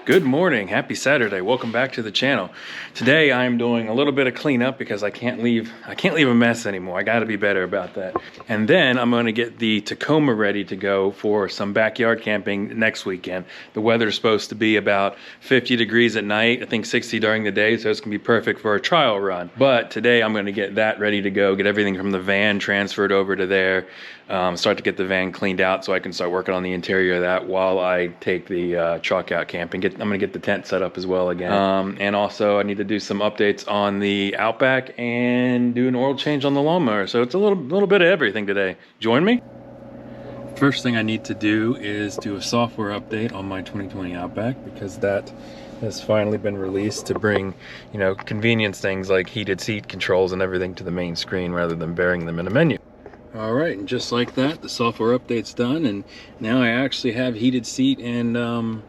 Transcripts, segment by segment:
Good morning, happy Saturday. Welcome back to the channel. Today I'm doing a little bit of cleanup because I can't leave a mess anymore. I gotta be better about that. And then I'm gonna get the Tacoma ready to go for some backyard camping next weekend. The weather's supposed to be about 50 degrees at night, I think 60 during the day, so it's gonna be perfect for a trial run. But today I'm gonna get that ready to go, get everything from the van transferred over to there, start to get the van cleaned out so I can start working on the interior of that while I take the truck out camping. I'm gonna get the tent set up as well again. And also I need to do some updates on the Outback and do an oil change on the lawnmower. So it's a little bit of everything today. Join me. First thing I need to do is do a software update on my 2020 Outback because that has finally been released to bring, you know, convenience things like heated seat controls and everything to the main screen rather than burying them in a menu. All right, and just like that, the software update's done, and now I actually have heated seat and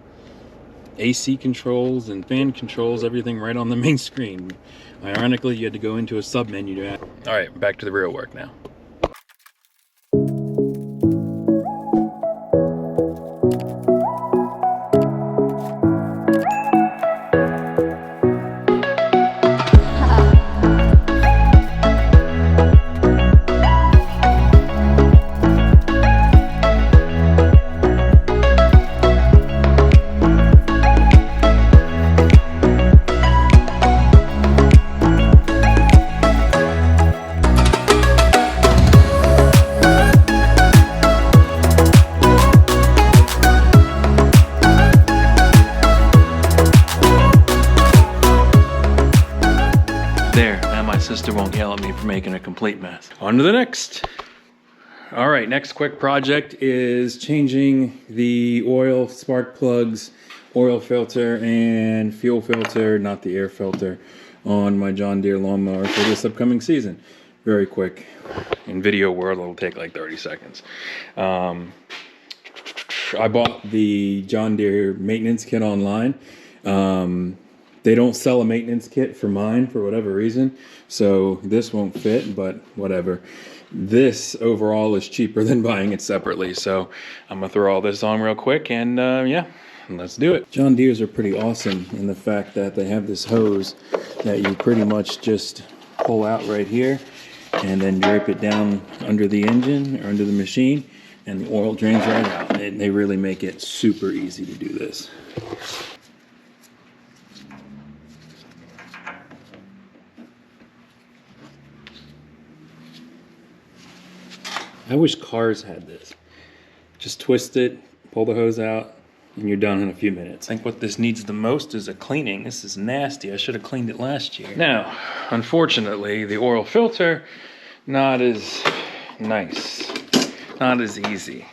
AC controls and fan controls, everything right on the main screen. Ironically, you had to go into a sub-menu to add. All right, back to the real work now. There, now my sister won't yell at me for making a complete mess. On to the next. All right, next quick project is changing the oil, spark plugs, oil filter, and fuel filter, not the air filter, on my John Deere lawnmower for this upcoming season. Very quick. In video world, it'll take like 30 seconds. I bought the John Deere maintenance kit online. They don't sell a maintenance kit for mine for whatever reason, so this won't fit, but whatever. This overall is cheaper than buying it separately, so I'm gonna throw all this on real quick and yeah, let's do it. John Deere's are pretty awesome in the fact that they have this hose that you pretty much just pull out right here and then drape it down under the engine or under the machine, and the oil drains right out. They really make it super easy to do this. I wish cars had this. Just twist it, pull the hose out, and you're done in a few minutes. I think what this needs the most is a cleaning. This is nasty. I should have cleaned it last year. Now, unfortunately, the oil filter, not as nice, not as easy.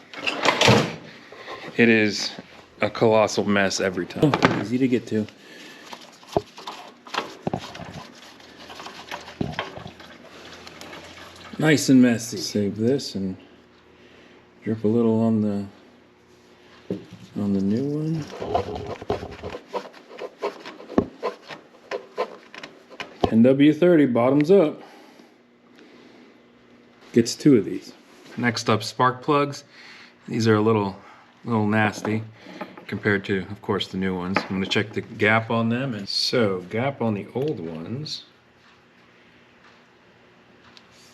It is a colossal mess every time. Oh, easy to get to. Nice and messy. Save this and drip a little on the new one. NW30 bottoms up. Gets 2 of these. Next up, spark plugs. These are a little nasty compared to, of course, the new ones. I'm going to check the gap on them. And so, gap on the old ones.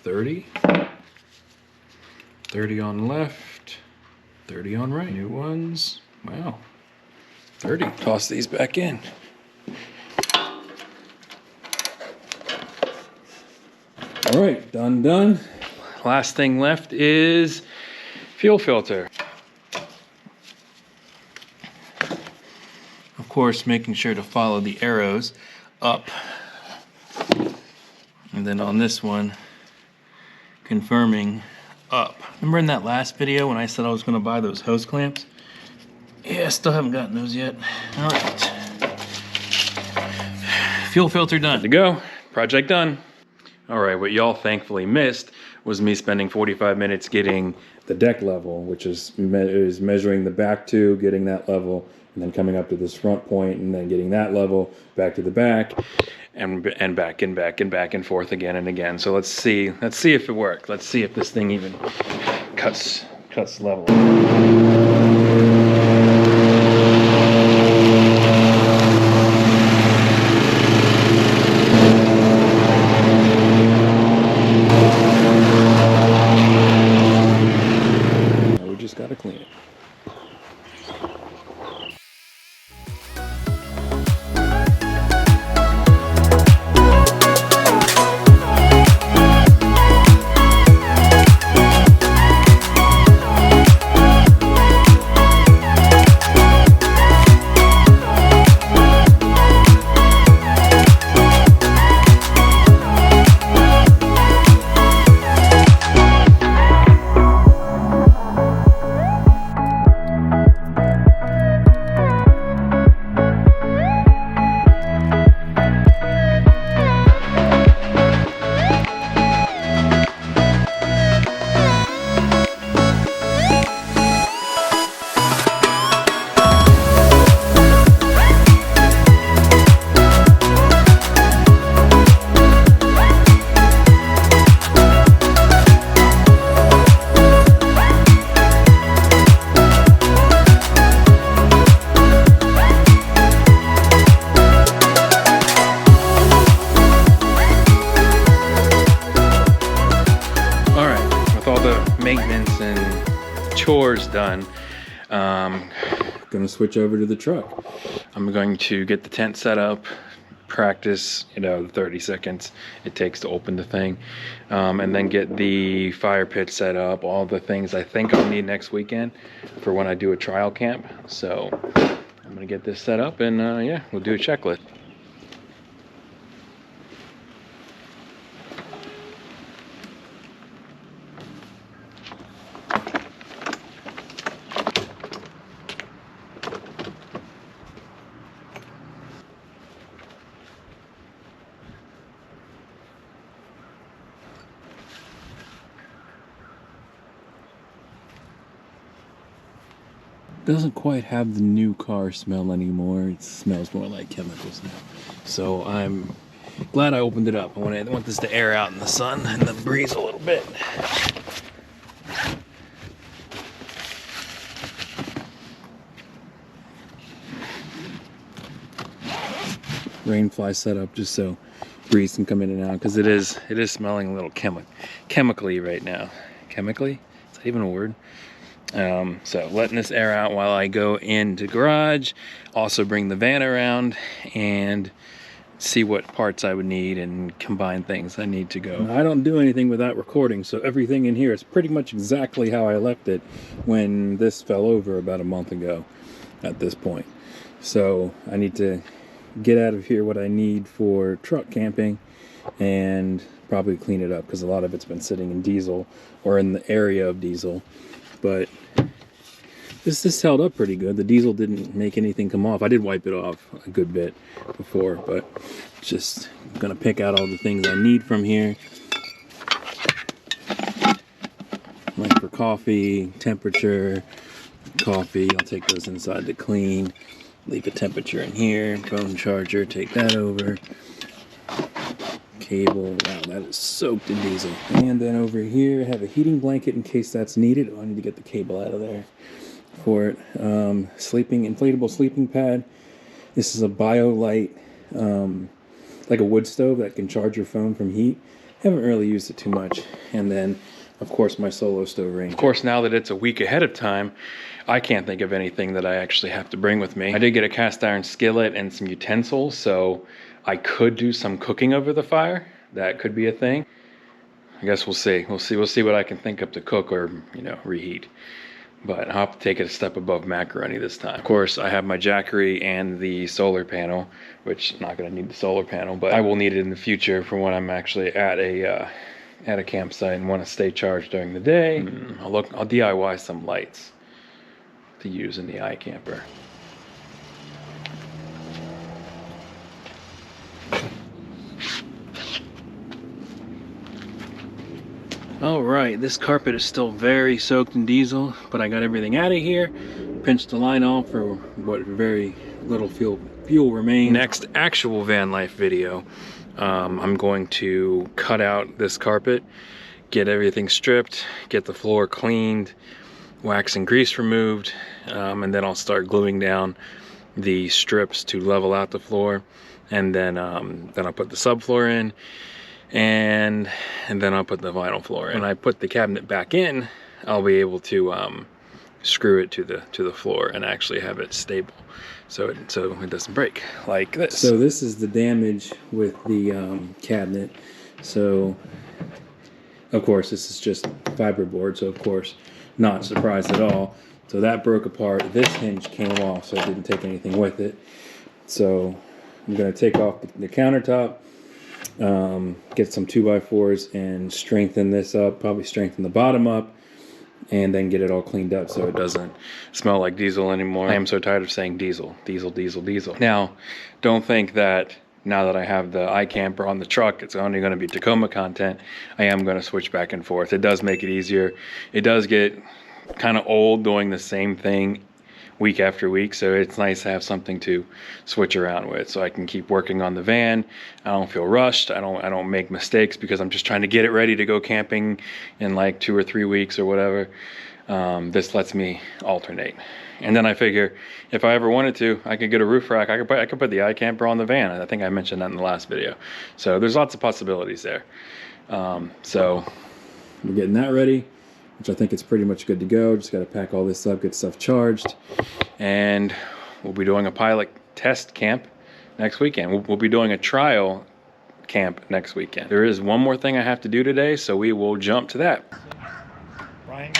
30 on left, 30 on right. New ones, wow, 30. Toss these back in. All right, done. Last thing left is fuel filter. Of course, making sure to follow the arrows up. And then on this one, confirming up. Remember in that last video when I said I was going to buy those hose clamps? Yeah, still haven't gotten those yet. All right. Fuel filter done. To go. Project done. All right, what y'all thankfully missed was me spending 45 minutes getting the deck level, which is measuring the back tube, getting that level, and then coming up to this front point, and then getting that level, back to the back, and back and back and back and forth again and again. So let's see if it worked. Let's see if this thing even cuts level. with all the maintenance and chores done, gonna switch over to the truck. I'm going to get the tent set up, practice, you know, the 30 seconds it takes to open the thing, and then get the fire pit set up, all the things I think I'll need next weekend for when I do a trial camp. So I'm gonna get this set up and yeah, we'll do a checklist. Doesn't quite have the new car smell anymore. It smells more like chemicals now. So I'm glad I opened it up. I want this to air out in the sun and the breeze a little bit. Rainfly set up just so breeze can come in and out, because it is smelling a little chemically right now. Chemically? Is that even a word? So letting this air out while I go into garage, also bring the van around and see what parts I would need and combine things I need to go. I don't do anything without recording, so everything in here is pretty much exactly how I left it when this fell over about a month ago at this point. So I need to get out of here what I need for truck camping and probably clean it up, because a lot of it's been sitting in diesel or in the area of diesel. But this held up pretty good. The diesel didn't make anything come off. I did wipe it off a good bit before, but just gonna pick out all the things I need from here. Like for coffee, temperature, coffee, I'll take those inside to clean. Leave the temperature in here. Phone charger, take that over. Cable, wow, that is soaked in diesel. And then over here I have a heating blanket in case that's needed. Oh, I need to get the cable out of there for it. Inflatable sleeping pad. This is a BioLite, like a wood stove that can charge your phone from heat. Haven't really used it too much. And then of course my solo stove range. Of course, now that it's a week ahead of time, I can't think of anything that I actually have to bring with me. I did get a cast iron skillet and some utensils, so I could do some cooking over the fire. That could be a thing. I guess we'll see. We'll see what I can think of to cook or, you know, reheat. But I'll have to take it a step above macaroni this time. Of course, I have my Jackery and the solar panel, which I'm not gonna need the solar panel, but I will need it in the future for when I'm actually at a campsite and want to stay charged during the day. I'll DIY some lights to use in the iCamper. All right, this carpet is still very soaked in diesel, but I got everything out of here, pinched the line off for what very little fuel remains. Next actual van life video, I'm going to cut out this carpet, get everything stripped, get the floor cleaned, wax and grease removed, and then I'll start gluing down the strips to level out the floor, and then I'll put the subfloor in, and then I'll put the vinyl floor in. When I put the cabinet back in, I'll be able to screw it to the floor and actually have it stable, so it doesn't break like this. So this is the damage with the cabinet. So of course this is just fiberboard, so of course not surprised at all. So that broke apart. This hinge came off, so it didn't take anything with it. So I'm going to take off the countertop, get some 2x4s and strengthen this up, probably strengthen the bottom up, and then get it all cleaned up so it doesn't smell like diesel anymore. I am so tired of saying diesel, diesel, diesel, diesel. Now, don't think that now that I have the iCamper on the truck, it's only going to be Tacoma content. I am going to switch back and forth. It does make it easier. It does get kind of old doing the same thing week after week, so it's nice to have something to switch around with, so I can keep working on the van. I don't feel rushed. I don't make mistakes because I'm just trying to get it ready to go camping in like 2 or 3 weeks or whatever. This lets me alternate. And then I figure if I ever wanted to, I could get a roof rack. I could put the iCamper on the van. I think I mentioned that in the last video. So there's lots of possibilities there. So we're getting that ready. which I think it's pretty much good to go. Just got to pack all this up, get stuff charged, and we'll be doing a pilot test camp next weekend. We'll be doing a trial camp next weekend. There is one more thing I have to do today, so we will jump to that. Brian?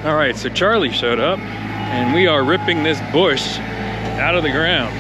All right, so Charlie showed up and we are ripping this bush out of the ground.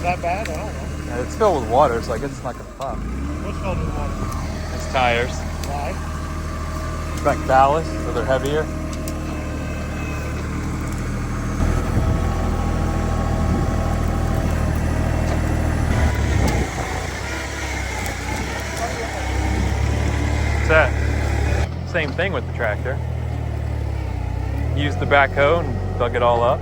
That bad? I don't know. Yeah, it's filled with water, so I guess it's not gonna pop. What's filled with water? It's tires. Why? It's like ballast, so they're heavier. What's that? Same thing with the tractor. Used the backhoe and dug it all up.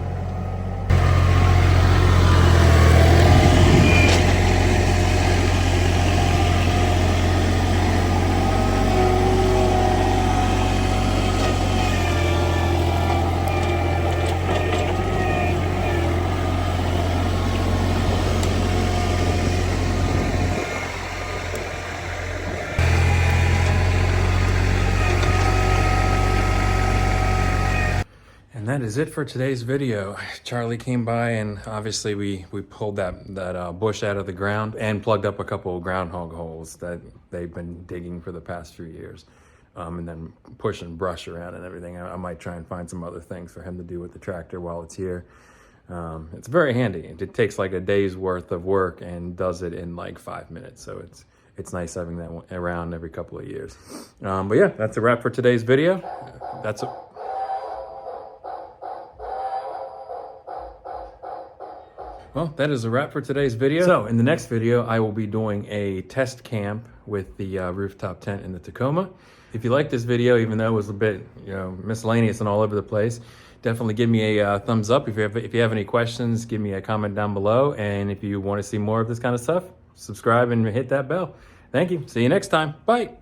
And that is it for today's video. Charlie came by and obviously we pulled that bush out of the ground and plugged up a couple of groundhog holes that they've been digging for the past few years. And then pushing brush around and everything. I might try and find some other things for him to do with the tractor while it's here. It's very handy. It takes like a day's worth of work and does it in like 5 minutes. So it's nice having that around every couple of years. But yeah, that's a wrap for today's video. Well, that is a wrap for today's video. So in the next video, I will be doing a test camp with the rooftop tent in the Tacoma. If you like this video, even though it was a bit, miscellaneous and all over the place, definitely give me a thumbs up. If you have any questions, give me a comment down below. And if you want to see more of this kind of stuff, subscribe and hit that bell. Thank you. See you next time. Bye.